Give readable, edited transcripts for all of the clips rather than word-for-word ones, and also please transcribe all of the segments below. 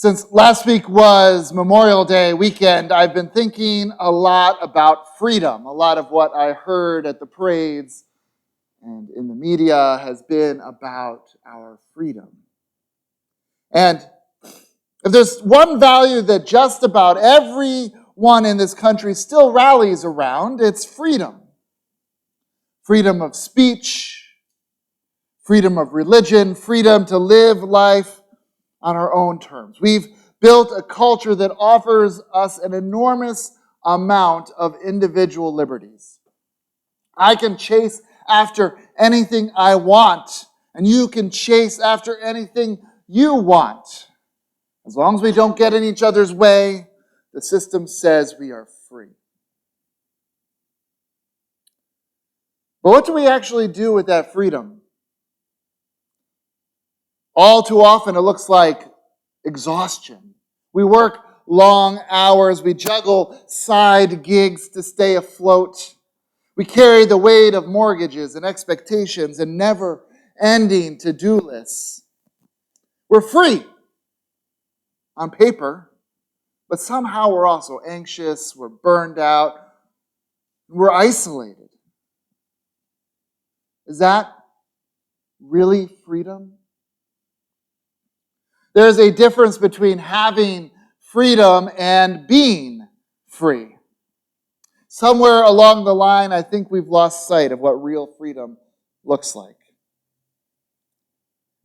Since last week was Memorial Day weekend, I've been thinking a lot about freedom. A lot of what I heard at the parades and in the media has been about our freedom. And if there's one value that just about everyone in this country still rallies around, it's freedom. Freedom of speech, freedom of religion, freedom to live life on our own terms. We've built a culture that offers us an enormous amount of individual liberties. I can chase after anything I want, and you can chase after anything you want. As long as we don't get in each other's way, the system says we are free. But what do we actually do with that freedom? All too often, it looks like exhaustion. We work long hours. We juggle side gigs to stay afloat. We carry the weight of mortgages and expectations and never-ending to-do lists. We're free on paper, but somehow we're also anxious, we're burned out, we're isolated. Is that really freedom? There's a difference between having freedom and being free. Somewhere along the line, I think we've lost sight of what real freedom looks like.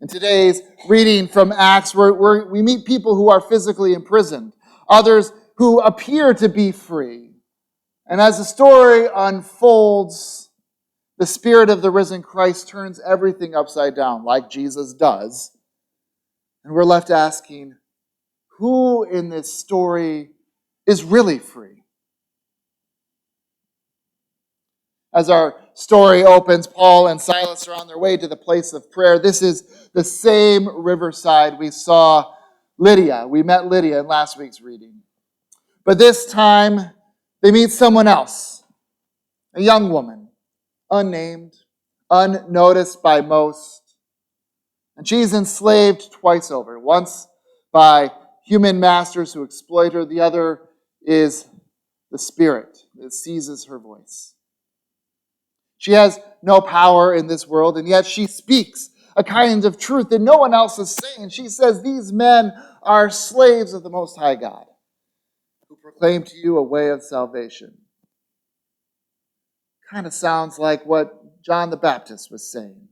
In today's reading from Acts, we meet people who are physically imprisoned, others who appear to be free. And as the story unfolds, the Spirit of the risen Christ turns everything upside down, like Jesus does. And we're left asking, who in this story is really free? As our story opens, Paul and Silas are on their way to the place of prayer. This is the same riverside we saw Lydia. We met Lydia in last week's reading. But this time, they meet someone else, a young woman, unnamed, unnoticed by most. And she's enslaved twice over. Once by human masters who exploit her. The other is the Spirit that seizes her voice. She has no power in this world, and yet she speaks a kind of truth that no one else is saying. She says, these men are slaves of the Most High God, who proclaim to you a way of salvation. Kind of sounds like what John the Baptist was saying.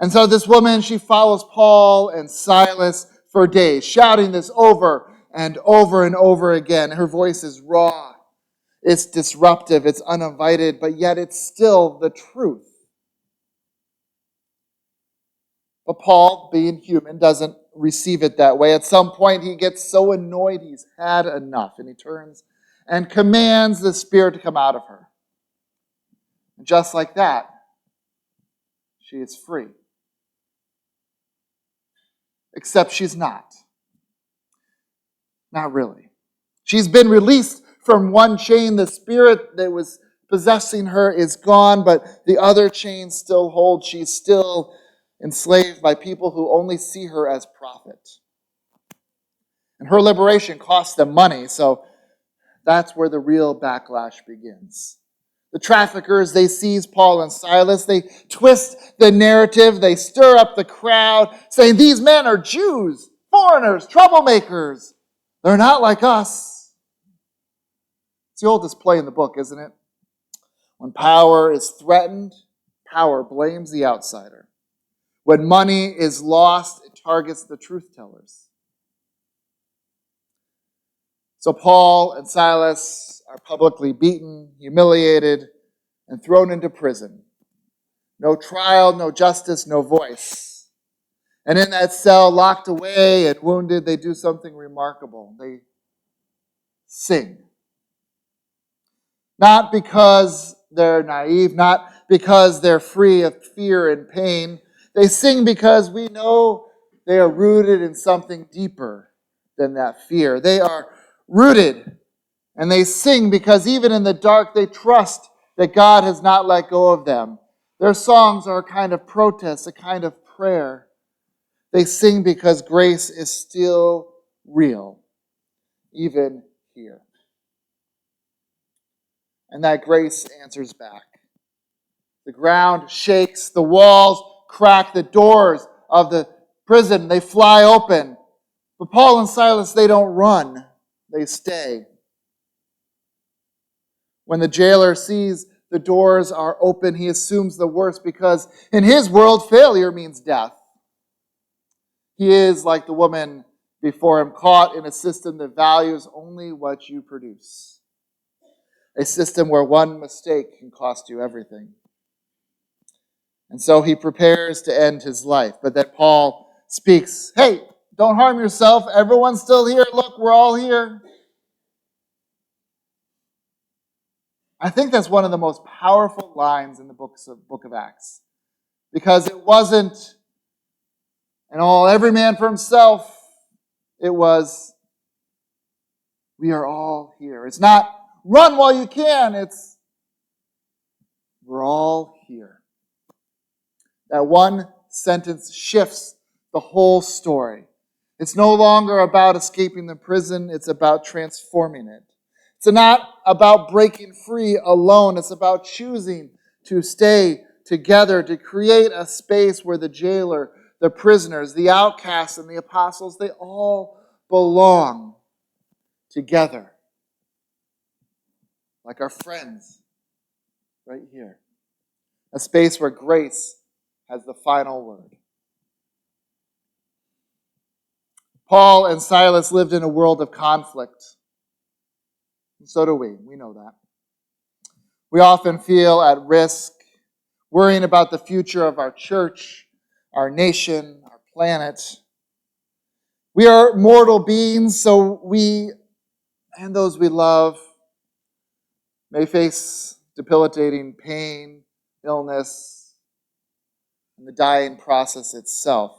And so this woman, she follows Paul and Silas for days, shouting this over and over and over again. Her voice is raw, it's disruptive, it's uninvited, but yet it's still the truth. But Paul, being human, doesn't receive it that way. At some point, he gets so annoyed he's had enough, and he turns and commands the Spirit to come out of her. And just like that, she is free. Except she's not. Not really. She's been released from one chain. The spirit that was possessing her is gone, but the other chain still holds. She's still enslaved by people who only see her as prophet. And her liberation costs them money, so that's where the real backlash begins. The traffickers, they seize Paul and Silas. They twist the narrative. They stir up the crowd, saying these men are Jews, foreigners, troublemakers. They're not like us. It's the oldest play in the book, isn't it? When power is threatened, power blames the outsider. When money is lost, it targets the truth tellers. So Paul and Silas are publicly beaten, humiliated, and thrown into prison. No trial, no justice, no voice. And in that cell, locked away and wounded, they do something remarkable. They sing. Not because they're naive, not because they're free of fear and pain. They sing because we know they are rooted in something deeper than that fear. They are rooted. And they sing because even in the dark, they trust that God has not let go of them. Their songs are a kind of protest, a kind of prayer. They sing because grace is still real, even here. And that grace answers back. The ground shakes, the walls crack, the doors of the prison, they fly open. But Paul and Silas, they don't run, they stay. When the jailer sees the doors are open, he assumes the worst because in his world, failure means death. He is like the woman before him, caught in a system that values only what you produce. A system where one mistake can cost you everything. And so he prepares to end his life. But then Paul speaks, hey, don't harm yourself. Everyone's still here. Look, we're all here. I think that's one of the most powerful lines in the book of Acts. Because it wasn't, every man for himself. It was, we are all here. It's not, run while you can. It's, we're all here. That one sentence shifts the whole story. It's no longer about escaping the prison. It's about transforming it. It's not about breaking free alone. It's about choosing to stay together, to create a space where the jailer, the prisoners, the outcasts, and the apostles, they all belong together. Like our friends right here. A space where grace has the final word. Paul and Silas lived in a world of conflict. And so do we. We know that. We often feel at risk, worrying about the future of our church, our nation, our planet. We are mortal beings, so we and those we love may face debilitating pain, illness, and the dying process itself.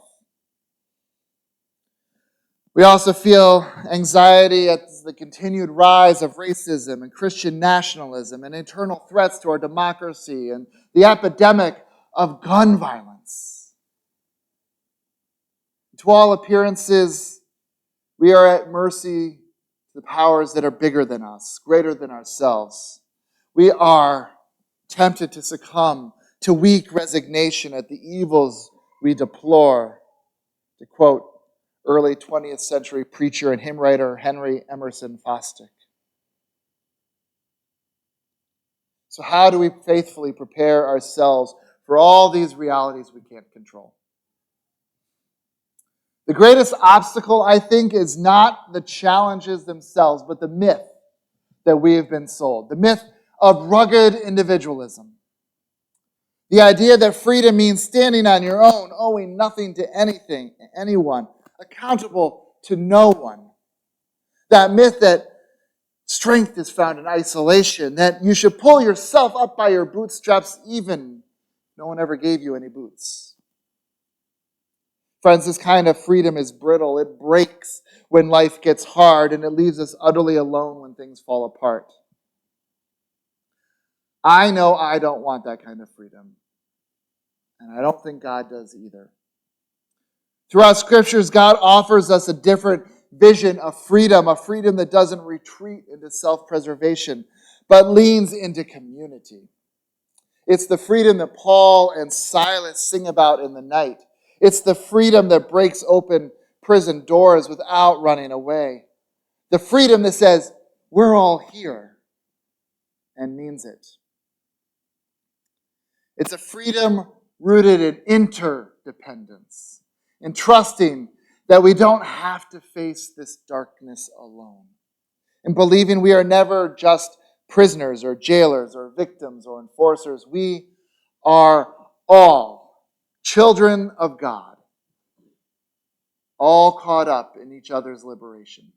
We also feel anxiety at the continued rise of racism and Christian nationalism and internal threats to our democracy and the epidemic of gun violence. To all appearances, we are at mercy to the powers that are bigger than us, greater than ourselves. We are tempted to succumb to weak resignation at the evils we deplore. To quote early 20th century preacher and hymn writer Henry Emerson Fosdick. So how do we faithfully prepare ourselves for all these realities we can't control? The greatest obstacle, I think, is not the challenges themselves, but the myth that we have been sold. The myth of rugged individualism. The idea that freedom means standing on your own, owing nothing to anyone, accountable to no one. That myth that strength is found in isolation, that you should pull yourself up by your bootstraps even if no one ever gave you any boots. Friends, this kind of freedom is brittle. It breaks when life gets hard, and it leaves us utterly alone when things fall apart. I know I don't want that kind of freedom, and I don't think God does either. Throughout scriptures, God offers us a different vision of freedom, a freedom that doesn't retreat into self-preservation, but leans into community. It's the freedom that Paul and Silas sing about in the night. It's the freedom that breaks open prison doors without running away. The freedom that says, we're all here, and means it. It's a freedom rooted in interdependence, in trusting that we don't have to face this darkness alone, in believing we are never just prisoners or jailers or victims or enforcers. We are all children of God, all caught up in each other's liberation.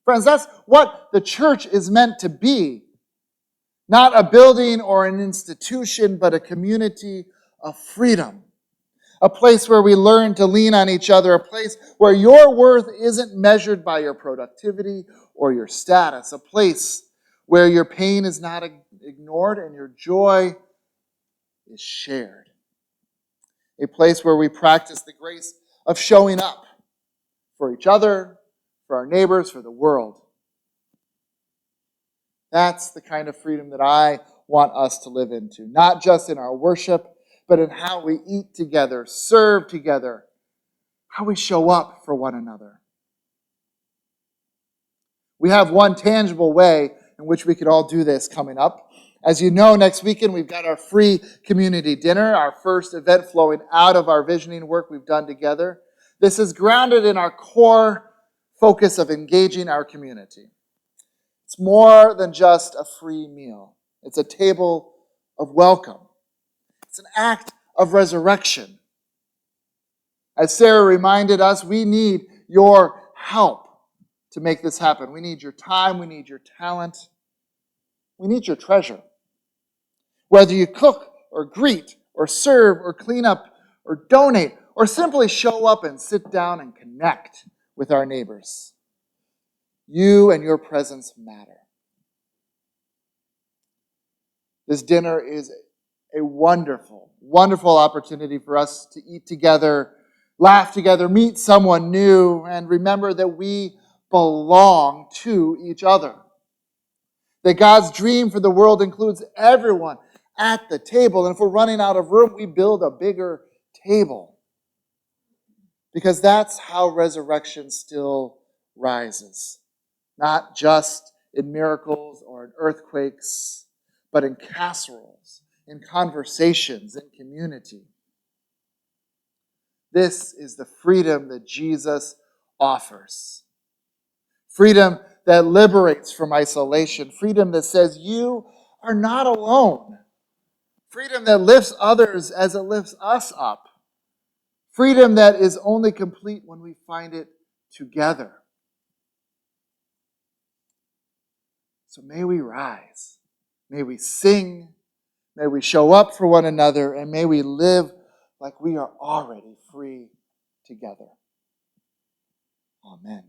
Friends, that's what the church is meant to be. Not a building or an institution, but a community of freedom. A place where we learn to lean on each other. A place where your worth isn't measured by your productivity or your status. A place where your pain is not ignored and your joy is shared. a place where we practice the grace of showing up for each other, for our neighbors, for the world. That's the kind of freedom that I want us to live into, not just in our worship, but in how we eat together, serve together, how we show up for one another. We have one tangible way in which we could all do this coming up. As you know, next weekend we've got our free community dinner, our first event flowing out of our visioning work we've done together. This is grounded in our core focus of engaging our community. It's more than just a free meal. It's a table of welcome. It's an act of resurrection. As Sarah reminded us, we need your help to make this happen. We need your time. We need your talent. We need your treasure. Whether you cook or greet or serve or clean up or donate or simply show up and sit down and connect with our neighbors, you and your presence matter. This dinner is a wonderful, wonderful opportunity for us to eat together, laugh together, meet someone new, and remember that we belong to each other. That God's dream for the world includes everyone at the table. And if we're running out of room, we build a bigger table. Because that's how resurrection still rises. Not just in miracles or in earthquakes, but in casseroles, in conversations, in community. This is the freedom that Jesus offers. Freedom that liberates from isolation. Freedom that says you are not alone. Freedom that lifts others as it lifts us up. Freedom that is only complete when we find it together. So may we rise. May we sing. May we show up for one another. And may we live like we are already free together. Amen.